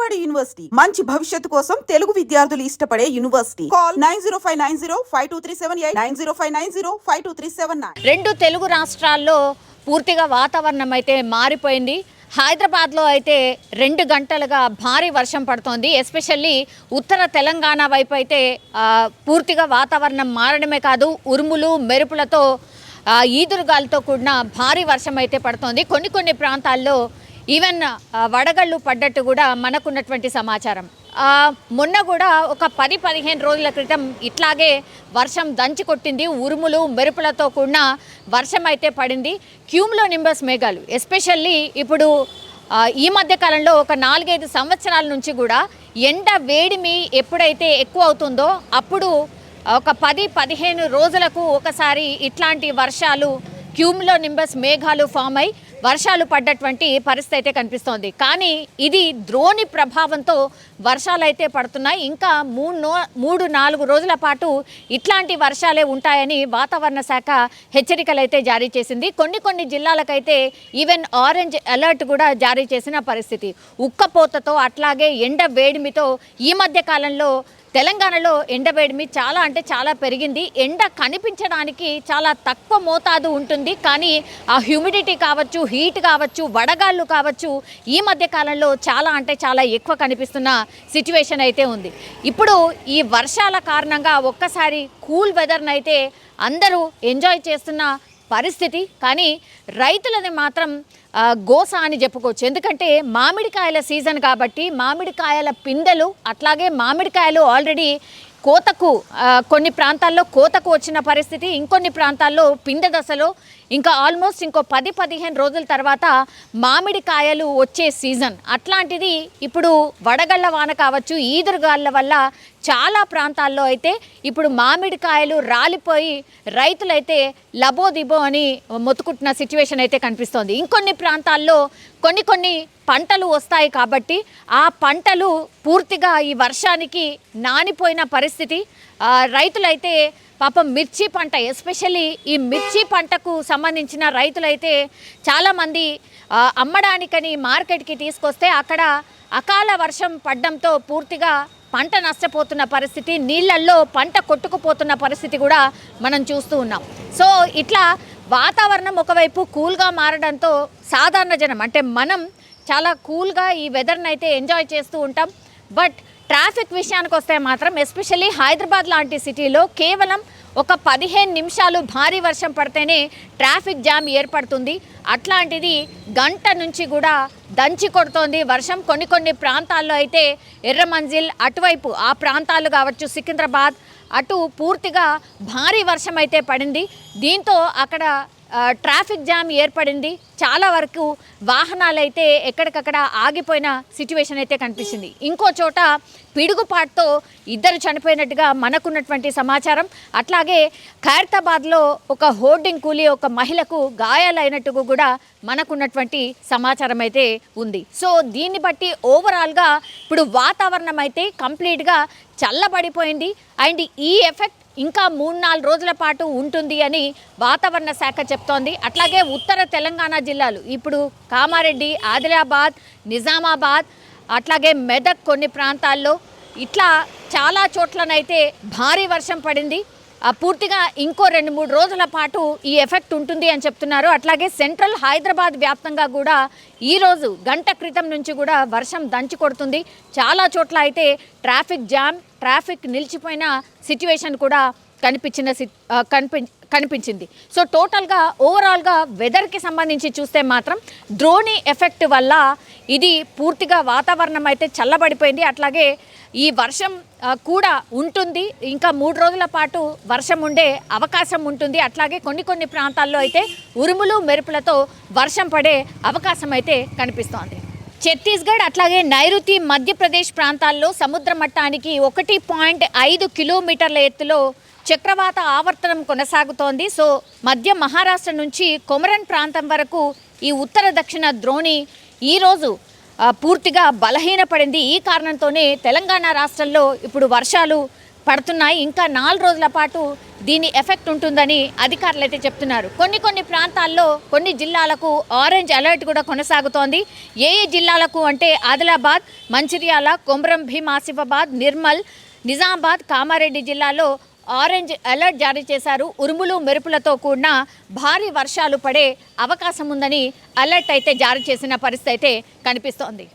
Kamareddy university మంచి భవిష్యత్తు కోసం తెలుగు విద్యార్థులు ఇష్టపడే యూనివర్సిటీ. కాల్ 9059052378 9059052379. రెండు తెలుగు రాష్ట్రాల్లో పూర్తిగా వాతావరణం అయితే మారిపోయింది. హైదరాబాద్లో అయితే 2 గంటలుగా భారీ వర్షం పడుతోంది. ఎస్పెషల్లీ ఉత్తర తెలంగాణ వైపు అయితే పూర్తిగా వాతావరణం మారడమే కాదు, ఉరుములు మెరుపులతో ఈదురుగాలతో కూడిన భారీ వర్షం అయితే పడుతోంది. కొన్ని ప్రాంతాల్లో ఈవెన్ వడగళ్ళు పడ్డట్టు కూడా మనకున్నటువంటి సమాచారం. మొన్న కూడా ఒక 10-15 రోజుల క్రితం ఇట్లాగే వర్షం దంచి కొట్టింది. ఉరుములు మెరుపులతో కూడిన వర్షం అయితే పడింది. క్యూమ్లో నింబస్ మేఘాలు ఎస్పెషల్లీ ఇప్పుడు ఈ మధ్య కాలంలో ఒక 4-5 సంవత్సరాల నుంచి కూడా ఎండ వేడిమి ఎప్పుడైతే ఎక్కువ అవుతుందో అప్పుడు ఒక 10-15 రోజులకు ఒకసారి ఇట్లాంటి వర్షాలు క్యూమ్లో నింబస్ మేఘాలు ఫామ్ అయి వర్షాలు పడ్డటువంటి పరిస్థితి అయితే కనిపిస్తోంది. కానీ ఇది ద్రోణి ప్రభావంతో వర్షాలు అయితే పడుతున్నాయి. ఇంకా 3-4 రోజుల పాటు ఇట్లాంటి వర్షాలే ఉంటాయని వాతావరణ శాఖ హెచ్చరికలు అయితే జారీ చేసింది. కొన్ని జిల్లాలకైతే ఈవెన్ ఆరెంజ్ అలర్ట్ కూడా జారీ చేసిన పరిస్థితి. ఉక్కపోతతో అట్లాగే ఎండ వేడిమితో ఈ మధ్య కాలంలో తెలంగాణలో ఎండవేడిమి చాలా పెరిగింది. ఎండ కనిపించడానికి చాలా తక్కువ మోతాదు ఉంటుంది, కానీ ఆ హ్యూమిడిటీ కావచ్చు, హీట్ కావచ్చు, వడగాళ్ళు కావచ్చు ఈ మధ్య కాలంలో చాలా ఎక్కువ కనిపిస్తున్న సిచ్యువేషన్ అయితే ఉంది. ఇప్పుడు ఈ వర్షాల కారణంగా ఒక్కసారి కూల్ వెదర్ని అయితే అందరూ ఎంజాయ్ చేస్తున్న పరిస్థితి. కానీ రైతులని మాత్రం గోస అని చెప్పుకోవచ్చు. ఎందుకంటే మామిడికాయల సీజన్ కాబట్టి మామిడికాయల పిందెలు అట్లాగే మామిడికాయలు ఆల్రెడీ కోతకు కొన్ని ప్రాంతాల్లో కోతకు వచ్చిన పరిస్థితి, ఇంకొన్ని ప్రాంతాల్లో పిందె దశలో, ఇంకా ఆల్మోస్ట్ ఇంకో 10-15 రోజుల తర్వాత మామిడికాయలు వచ్చే సీజన్. అట్లాంటిది ఇప్పుడు వడగళ్ళ వాన కావచ్చు, ఈదురుగాళ్ళ వల్ల చాలా ప్రాంతాల్లో అయితే ఇప్పుడు మామిడికాయలు రాలిపోయి రైతులైతే లబోదిబో అని మొత్తుకుంటున్న సిచ్యువేషన్ అయితే కనిపిస్తోంది. ఇంకొన్ని ప్రాంతాల్లో కొన్ని పంటలు వస్తాయి కాబట్టి ఆ పంటలు పూర్తిగా ఈ వర్షానికి నానిపోయిన పరిస్థితి. రైతులైతే పాపం మిర్చి పంట ఎస్పెషల్లీ ఈ మిర్చి పంటకు సంబంధించిన రైతులైతే చాలామంది అమ్మడానికని మార్కెట్కి తీసుకొస్తే అక్కడ అకాల వర్షం పడడంతో పూర్తిగా పంట నష్టపోతున్న పరిస్థితి, నీళ్ళల్లో పంట కొట్టుకుపోతున్న పరిస్థితి కూడా మనం చూస్తూ ఉన్నాం. సో ఇట్లా వాతావరణం ఒకవైపు కూల్గా మారడంతో సాధారణ జనం అంటే మనం చాలా కూల్గా ఈ వెదర్ని అయితే ఎంజాయ్ చేస్తూ ఉంటాం. బట్ ట్రాఫిక్ విషయానికి వస్తే మాత్రం ఎస్పెషల్లీ హైదరాబాద్ లాంటి సిటీలో కేవలం ఒక 15 నిమిషాలు భారీ వర్షం పడితేనే ట్రాఫిక్ జామ్ ఏర్పడుతుంది. అట్లాంటిది గంట నుంచి కూడా దంచి కొడుతోంది వర్షం. కొన్ని ప్రాంతాల్లో అయితే ఎర్రమంజిల్ అటువైపు ఆ ప్రాంతాలు కావచ్చు, సికింద్రాబాద్ అటు పూర్తిగా భారీ వర్షం అయితే పడింది. దీంతో అక్కడ ట్రాఫిక్ జామ్ ఏర్పడింది. చాలా వరకు వాహనాలు అయితే ఎక్కడికక్కడ ఆగిపోయిన సిచ్యువేషన్ అయితే కనిపించింది. ఇంకో చోట పిడుగుపాటుతో 2 చనిపోయినట్టుగా మనకున్నటువంటి సమాచారం. అట్లాగే ఖైరతాబాద్లో ఒక హోర్డింగ్ కూలీ ఒక మహిళకు గాయాలైనట్టుగా కూడా మనకున్నటువంటి సమాచారం అయితే ఉంది. సో దీన్ని బట్టి ఓవరాల్గా ఇప్పుడు వాతావరణం అయితే కంప్లీట్గా చల్లబడిపోయింది. అండ్ ఈ ఎఫెక్ట్ ఇంకా 3-4 రోజుల పాటు ఉంటుంది అని వాతావరణ శాఖ చెప్తోంది. అట్లాగే ఉత్తర తెలంగాణ జిల్లాలు ఇప్పుడు కామారెడ్డి, ఆదిలాబాద్, నిజామాబాద్, అట్లాగే మెదక్ కొన్ని ప్రాంతాల్లో ఇట్లా చాలా చోట్లనైతే భారీ వర్షం పడింది. పూర్తిగా ఇంకో 2-3 రోజుల పాటు ఈ ఎఫెక్ట్ ఉంటుంది అని చెప్తున్నారు. అట్లాగే సెంట్రల్ హైదరాబాద్ వ్యాప్తంగా కూడా ఈరోజు గంట క్రితం నుంచి కూడా వర్షం దంచి కొడుతుంది. చాలా చోట్ల అయితే ట్రాఫిక్ జామ్, ట్రాఫిక్ నిలిచిపోయిన సిచ్యువేషన్ కూడా కనిపించింది. సో టోటల్గా ఓవరాల్గా వెదర్కి సంబంధించి చూస్తే మాత్రం ద్రోణి ఎఫెక్ట్ వల్ల ఇది పూర్తిగా వాతావరణం అయితే చల్లబడిపోయింది. అట్లాగే ఈ వర్షం కూడా ఉంటుంది, ఇంకా 3 రోజుల పాటు వర్షం ఉండే అవకాశం ఉంటుంది. అట్లాగే కొన్ని ప్రాంతాల్లో అయితే ఉరుములు మెరుపులతో వర్షం పడే అవకాశం అయితే కనిపిస్తోంది. ఛత్తీస్గఢ్ అట్లాగే నైరుతి మధ్యప్రదేశ్ ప్రాంతాల్లో సముద్ర మట్టానికి 1.5 కిలోమీటర్ల ఎత్తులో చక్రవాత ఆవర్తనం కొనసాగుతోంది. సో మధ్య మహారాష్ట్ర నుంచి కొమరన్ ప్రాంతం వరకు ఈ ఉత్తర దక్షిణ ద్రోణి ఈరోజు పూర్తిగా బలహీనపడింది. ఈ కారణంతోనే తెలంగాణ రాష్ట్రంలో ఇప్పుడు వర్షాలు పడుతున్నాయి. ఇంకా 4 రోజుల పాటు దీని ఎఫెక్ట్ ఉంటుందని అధికారులు అయితే చెప్తున్నారు. కొన్ని ప్రాంతాల్లో కొన్ని జిల్లాలకు ఆరెంజ్ అలర్ట్ కూడా కొనసాగుతోంది. ఏ జిల్లాలకు అంటే ఆదిలాబాద్, మంచిర్యాల, కొమరం భీం ఆసిఫాబాద్, నిర్మల్, నిజామాబాద్, కామారెడ్డి జిల్లాలో ఆరెంజ్ అలర్ట్ జారీ చేశారు. ఉరుములు మెరుపులతో కూడిన భారీ వర్షాలు పడే అవకాశం ఉందని అలర్ట్ అయితే జారీ చేసిన పరిస్థితి అయితే కనిపిస్తోంది.